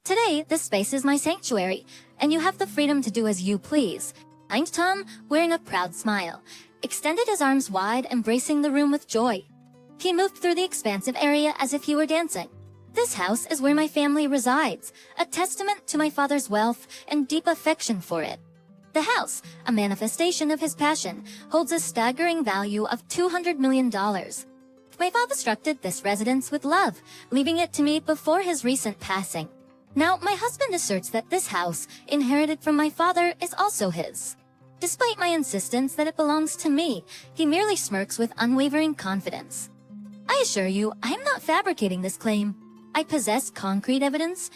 Today, this space is my sanctuary, and you have the freedom to do as you please. Signed Tom, wearing a proud smile, extended his arms wide, embracing the room with joy. He moved through the expansive area as if he were dancing. This house is where my family resides, a testament to my father's wealth and deep affection for it. The house, a manifestation of his passion, holds a staggering value of $200 million. My father constructed this residence with love, leaving it to me before his recent passing. Now, my husband asserts that this house, inherited from my father, is also his. Despite my insistence that it belongs to me, he merely smirks with unwavering confidence. I assure you, I am not fabricating this claim. I possess concrete evidence.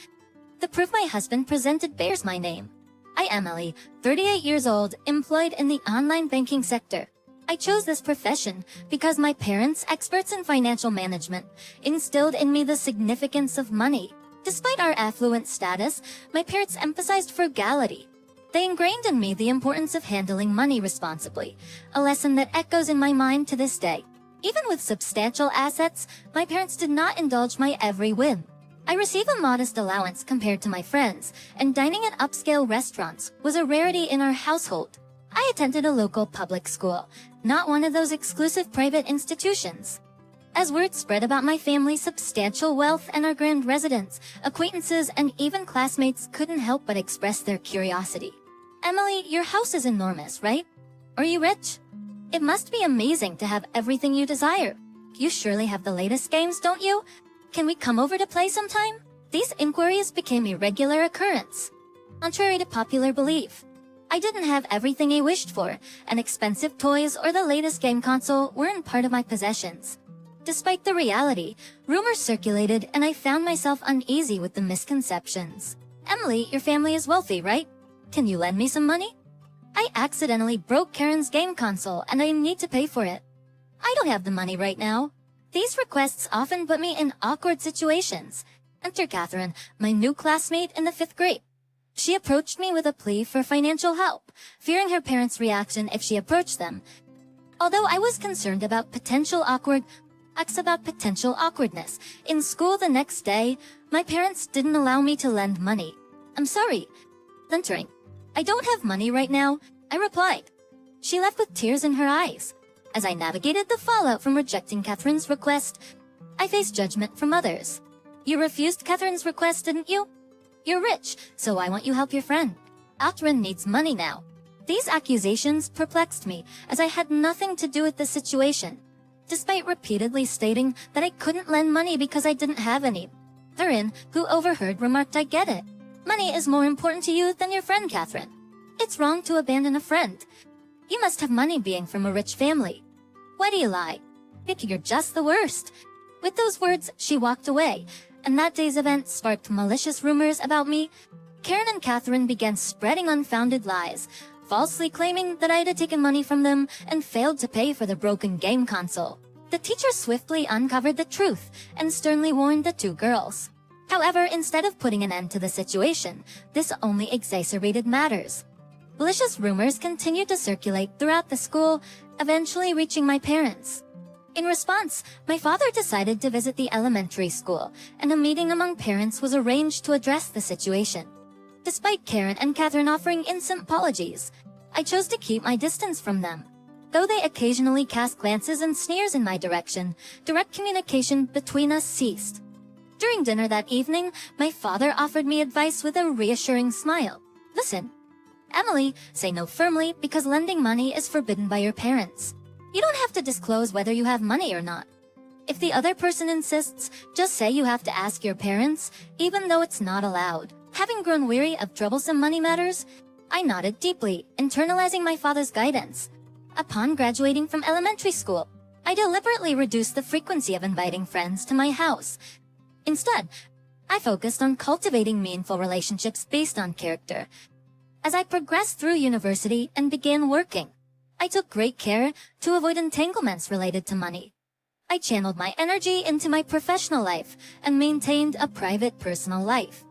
The proof my husband presented bears my name. I, Emily, 38 years old, employed in the online banking sector. I chose this profession because my parents, experts in financial management, instilled in me the significance of money. Despite our affluent status, my parents emphasized frugality. They ingrained in me the importance of handling money responsibly, a lesson that echoes in my mind to this day. Even with substantial assets, my parents did not indulge my every whim. I receive a modest allowance compared to my friends, and dining at upscale restaurants was a rarity in our household. I attended a local public school, not one of those exclusive private institutions. As word spread about my family's substantial wealth and our grand residence, acquaintances and even classmates couldn't help but express their curiosity. Emily, your house is enormous, right? Are you rich? It must be amazing to have everything you desire. You surely have the latest games, don't you? Can we come over to play sometime? These inquiries became a regular occurrence. Contrary to popular belief, I didn't have everything I wished for, and expensive toys or the latest game console weren't part of my possessions. Despite the reality, rumors circulated and I found myself uneasy with the misconceptions. Emily, your family is wealthy, right? Can you lend me some money? I accidentally broke Karen's game console and I need to pay for it. I don't have the money right now. These requests often put me in awkward situations. Enter Catherine, my new classmate in the 5th grade. She approached me with a plea for financial help, fearing her parents' reaction if she approached them. Although I was concerned about potential awkwardness. In school the next day, my parents didn't allow me to lend money. I'm sorry. Entering. I don't have money right now, I replied. She left with tears in her eyes. As I navigated the fallout from rejecting Catherine's request, I faced judgment from others. You refused Catherine's request, didn't you? You're rich, so why won't you help your friend? Catherine needs money now. These accusations perplexed me, as I had nothing to do with the situation. Despite repeatedly stating that I couldn't lend money because I didn't have any. Therein, who overheard remarked, I get it. Money is more important to you than your friend, Catherine. It's wrong to abandon a friend. You must have money being from a rich family. Why do you lie? You're just the worst. With those words, she walked away, and that day's event sparked malicious rumors about me. Karen and Catherine began spreading unfounded lies, falsely claiming that I had taken money from them and failed to pay for the broken game console. The teacher swiftly uncovered the truth and sternly warned the two girls. However, instead of putting an end to the situation, this only exacerbated matters. Malicious rumors continued to circulate throughout the school, eventually reaching my parents. In response, my father decided to visit the elementary school, and a meeting among parents was arranged to address the situation. Despite Karen and Catherine offering instant apologies, I chose to keep my distance from them. Though they occasionally cast glances and sneers in my direction, direct communication between us ceased. During dinner that evening, my father offered me advice with a reassuring smile. Listen, Emily, say no firmly because lending money is forbidden by your parents. You don't have to disclose whether you have money or not. If the other person insists, just say you have to ask your parents, even though it's not allowed. Having grown weary of troublesome money matters, I nodded deeply, internalizing my father's guidance. Upon graduating from elementary school, I deliberately reduced the frequency of inviting friends to my house. Instead, I focused on cultivating meaningful relationships based on character. As I progressed through university and began working, I took great care to avoid entanglements related to money. I channeled my energy into my professional life and maintained a private personal life.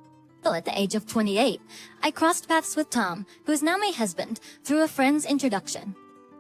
At the age of 28, I crossed paths with Tom, who is now my husband, through a friend's introduction.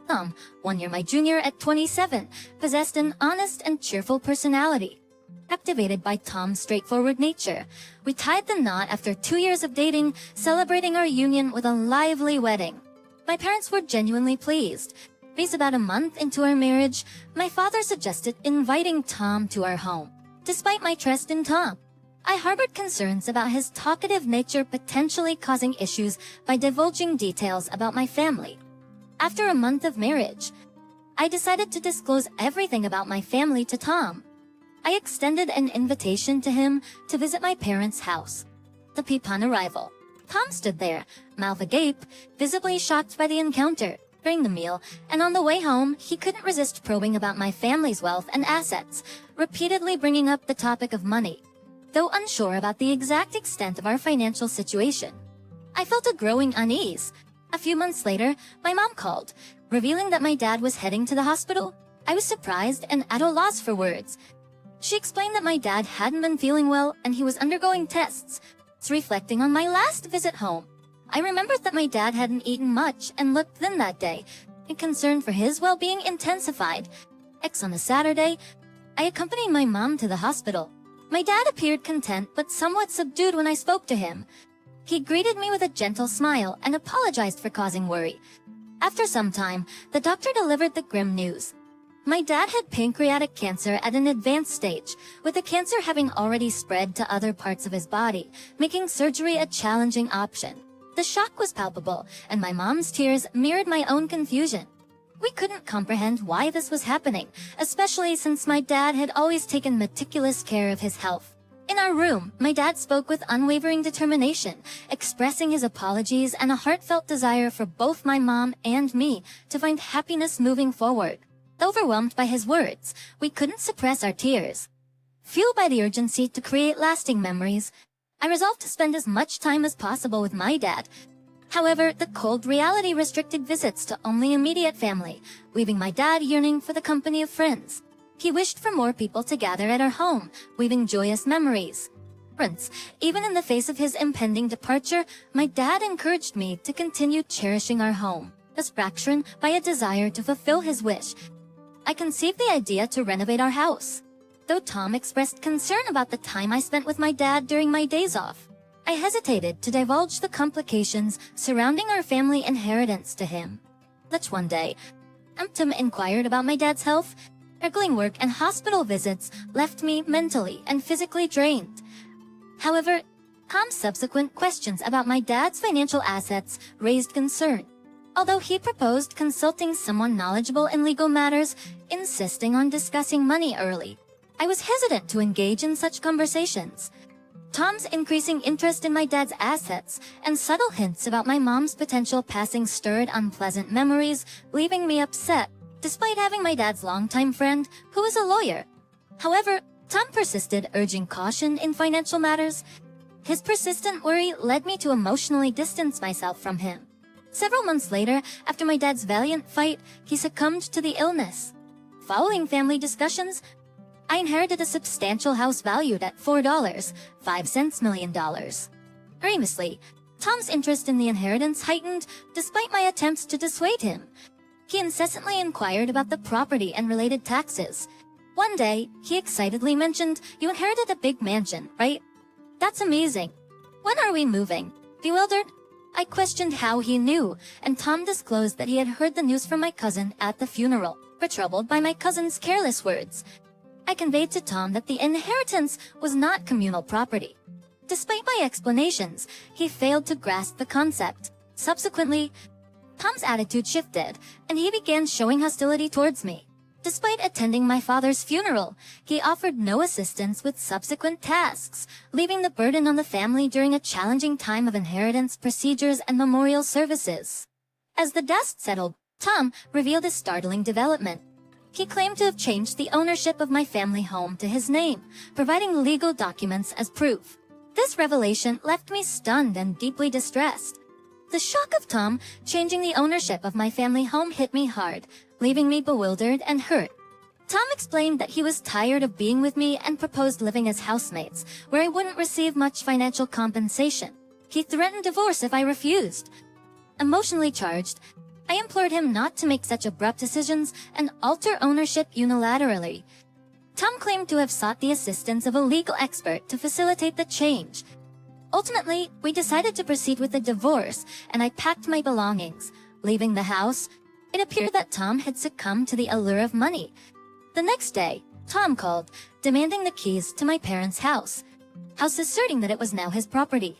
Tom, 1 year my junior at 27, possessed an honest and cheerful personality. Captivated by Tom's straightforward nature, we tied the knot after 2 years of dating, celebrating our union with a lively wedding. My parents were genuinely pleased. Because about a month into our marriage, my father suggested inviting Tom to our home. Despite my trust in Tom, I harbored concerns about his talkative nature potentially causing issues by divulging details about my family. After a month of marriage, I decided to disclose everything about my family to Tom. I extended an invitation to him to visit my parents' house. Upon arrival, Tom stood there, mouth agape, visibly shocked by the encounter. During the meal, and on the way home, he couldn't resist probing about my family's wealth and assets, repeatedly bringing up the topic of money. Though unsure about the exact extent of our financial situation, I felt a growing unease. A few months later, my mom called, revealing that my dad was heading to the hospital. I was surprised and at a loss for words. She explained that my dad hadn't been feeling well and he was undergoing tests. Reflecting on my last visit home, I remembered that my dad hadn't eaten much and looked thin that day. A concern for his well-being intensified. On a Saturday, I accompanied my mom to the hospital. My dad appeared content but somewhat subdued when I spoke to him. He greeted me with a gentle smile and apologized for causing worry. After some time, the doctor delivered the grim news. My dad had pancreatic cancer at an advanced stage, with the cancer having already spread to other parts of his body, making surgery a challenging option. The shock was palpable, and my mom's tears mirrored my own confusion. We couldn't comprehend why this was happening, especially since my dad had always taken meticulous care of his health. In our room, my dad spoke with unwavering determination, expressing his apologies and a heartfelt desire for both my mom and me to find happiness moving forward. Overwhelmed by his words, we couldn't suppress our tears. Fueled by the urgency to create lasting memories, I resolved to spend as much time as possible with my dad. However, the cold reality restricted visits to only immediate family, leaving my dad yearning for the company of friends. He wished for more people to gather at our home, weaving joyous memories. Even in the face of his impending departure, my dad encouraged me to continue cherishing our home. Distraction by a desire to fulfill his wish, I conceived the idea to renovate our house. Though Tom expressed concern about the time I spent with my dad during my days off, I hesitated to divulge the complications surrounding our family inheritance to him. Such one day, Tom inquired about my dad's health. Juggling work and hospital visits left me mentally and physically drained. However, Tom's subsequent questions about my dad's financial assets raised concern. Although he proposed consulting someone knowledgeable in legal matters, insisting on discussing money early, I was hesitant to engage in such conversations. Tom's increasing interest in my dad's assets and subtle hints about my mom's potential passing stirred unpleasant memories, leaving me upset, despite having my dad's longtime friend, who is a lawyer. However, Tom persisted, urging caution in financial matters. His persistent worry led me to emotionally distance myself from him. Several months later, after my dad's valiant fight, he succumbed to the illness. Following family discussions, I inherited a substantial house valued at $4.05 million. Famously, Tom's interest in the inheritance heightened despite my attempts to dissuade him. He incessantly inquired about the property and related taxes. One day, he excitedly mentioned, "You inherited a big mansion, right? That's amazing. When are we moving?" Bewildered, I questioned how he knew, and Tom disclosed that he had heard the news from my cousin at the funeral. Troubled by my cousin's careless words, I conveyed to Tom that the inheritance was not communal property. Despite my explanations, he failed to grasp the concept. Subsequently, Tom's attitude shifted, and he began showing hostility towards me. Despite attending my father's funeral, he offered no assistance with subsequent tasks, leaving the burden on the family during a challenging time of inheritance procedures and memorial services. As the dust settled, Tom revealed a startling development. He claimed to have changed the ownership of my family home to his name, providing legal documents as proof. This revelation left me stunned and deeply distressed. The shock of Tom changing the ownership of my family home hit me hard, leaving me bewildered and hurt. Tom explained that he was tired of being with me and proposed living as housemates, where I wouldn't receive much financial compensation. He threatened divorce if I refused. Emotionally charged, I implored him not to make such abrupt decisions and alter ownership unilaterally. Tom claimed to have sought the assistance of a legal expert to facilitate the change. Ultimately, we decided to proceed with the divorce, and I packed my belongings. Leaving the house, it appeared that Tom had succumbed to the allure of money. The next day, Tom called, demanding the keys to my parents' house, asserting that it was now his property.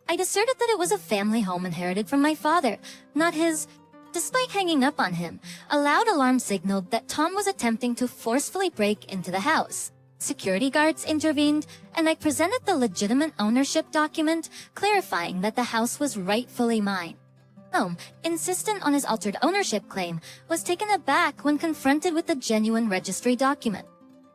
I asserted that it was a family home inherited from my father, not his. Despite hanging up on him, a loud alarm signaled that Tom was attempting to forcefully break into the house. Security guards intervened, and I presented the legitimate ownership document, clarifying that the house was rightfully mine. Tom, insistent on his altered ownership claim, was taken aback when confronted with the genuine registry document.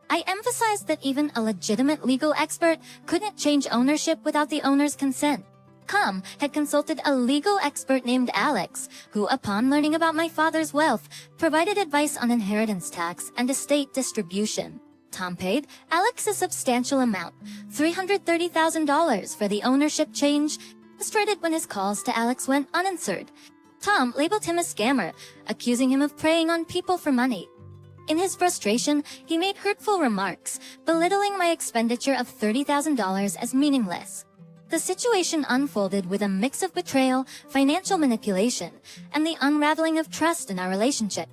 I emphasized that even a legitimate legal expert couldn't change ownership without the owner's consent. Tom had consulted a legal expert named Alex, who, upon learning about my father's wealth, provided advice on inheritance tax and estate distribution. Tom paid Alex a substantial amount, $330,000, for the ownership change, frustrated when his calls to Alex went unanswered. Tom labeled him a scammer, accusing him of preying on people for money. In his frustration, he made hurtful remarks, belittling my expenditure of $30,000 as meaningless. The situation unfolded with a mix of betrayal, financial manipulation, and the unraveling of trust in our relationship.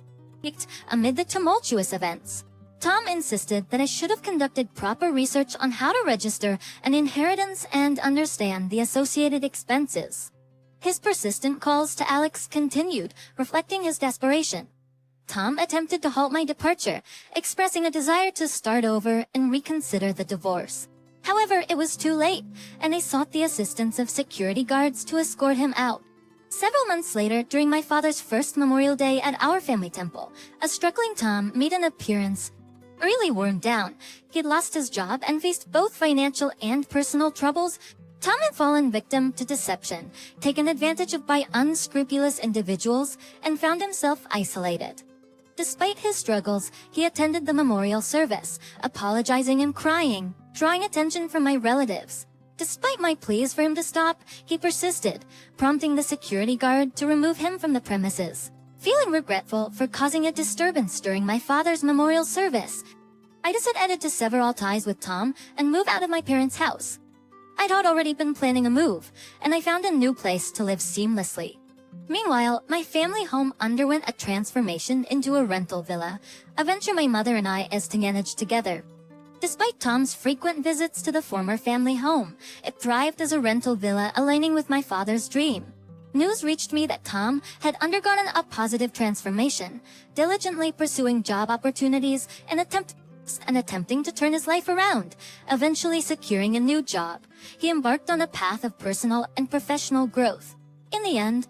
Amid the tumultuous events, Tom insisted that I should have conducted proper research on how to register an inheritance and understand the associated expenses. His persistent calls to Alex continued, reflecting his desperation. Tom attempted to halt my departure, expressing a desire to start over and reconsider the divorce. However, it was too late, and I sought the assistance of security guards to escort him out. Several months later, during my father's first Memorial Day at our family temple, a struggling Tom made an appearance. Really worn down, he'd lost his job and faced both financial and personal troubles. Tom had fallen victim to deception, taken advantage of by unscrupulous individuals, and found himself isolated. Despite his struggles, he attended the memorial service, apologizing and crying, drawing attention from my relatives. Despite my pleas for him to stop, he persisted, prompting the security guard to remove him from the premises. Feeling regretful for causing a disturbance during my father's memorial service, I decided to sever all ties with Tom and move out of my parents' house. I'd already been planning a move, and I found a new place to live seamlessly. Meanwhile, my family home underwent a transformation into a rental villa, a venture my mother and I managed together. Despite Tom's frequent visits to the former family home, it thrived as a rental villa aligning with my father's dream. News reached me that Tom had undergone a positive transformation, diligently pursuing job opportunities and attempting to turn his life around, eventually securing a new job. He embarked on a path of personal and professional growth. In the end,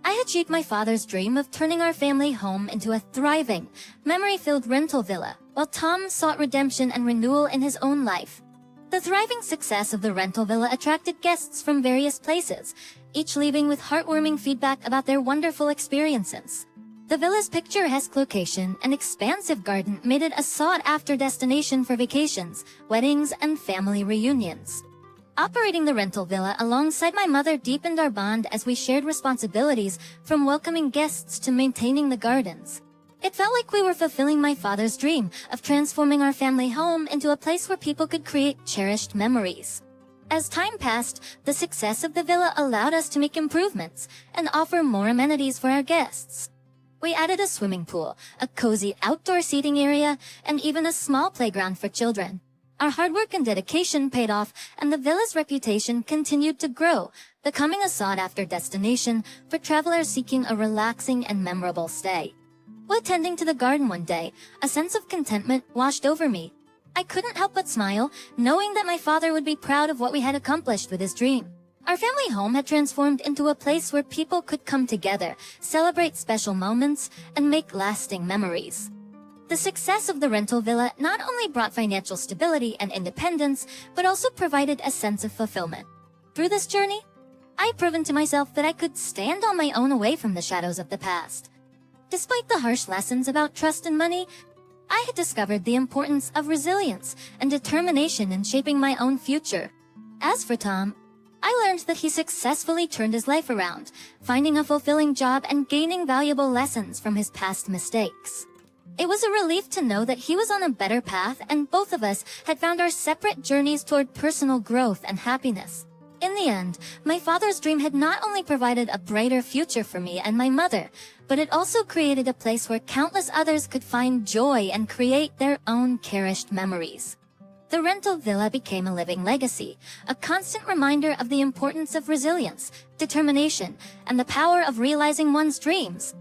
I achieved my father's dream of turning our family home into a thriving, memory-filled rental villa, while Tom sought redemption and renewal in his own life. The thriving success of the rental villa attracted guests from various places, each leaving with heartwarming feedback about their wonderful experiences. The villa's picturesque location and expansive garden made it a sought-after destination for vacations, weddings, and family reunions. Operating the rental villa alongside my mother deepened our bond as we shared responsibilities from welcoming guests to maintaining the gardens. It felt like we were fulfilling my father's dream of transforming our family home into a place where people could create cherished memories. As time passed, the success of the villa allowed us to make improvements and offer more amenities for our guests. We added a swimming pool, a cozy outdoor seating area, and even a small playground for children. Our hard work and dedication paid off, and the villa's reputation continued to grow, becoming a sought-after destination for travelers seeking a relaxing and memorable stay. While tending to the garden one day, a sense of contentment washed over me. I couldn't help but smile, knowing that my father would be proud of what we had accomplished with his dream. Our family home had transformed into a place where people could come together, celebrate special moments, and make lasting memories. The success of the rental villa not only brought financial stability and independence, but also provided a sense of fulfillment. Through this journey, I've proven to myself that I could stand on my own away from the shadows of the past. Despite the harsh lessons about trust and money, I had discovered the importance of resilience and determination in shaping my own future. As for Tom, I learned that he successfully turned his life around, finding a fulfilling job and gaining valuable lessons from his past mistakes. It was a relief to know that he was on a better path and both of us had found our separate journeys toward personal growth and happiness. In the end, my father's dream had not only provided a brighter future for me and my mother, but it also created a place where countless others could find joy and create their own cherished memories. The rental villa became a living legacy, a constant reminder of the importance of resilience, determination, and the power of realizing one's dreams.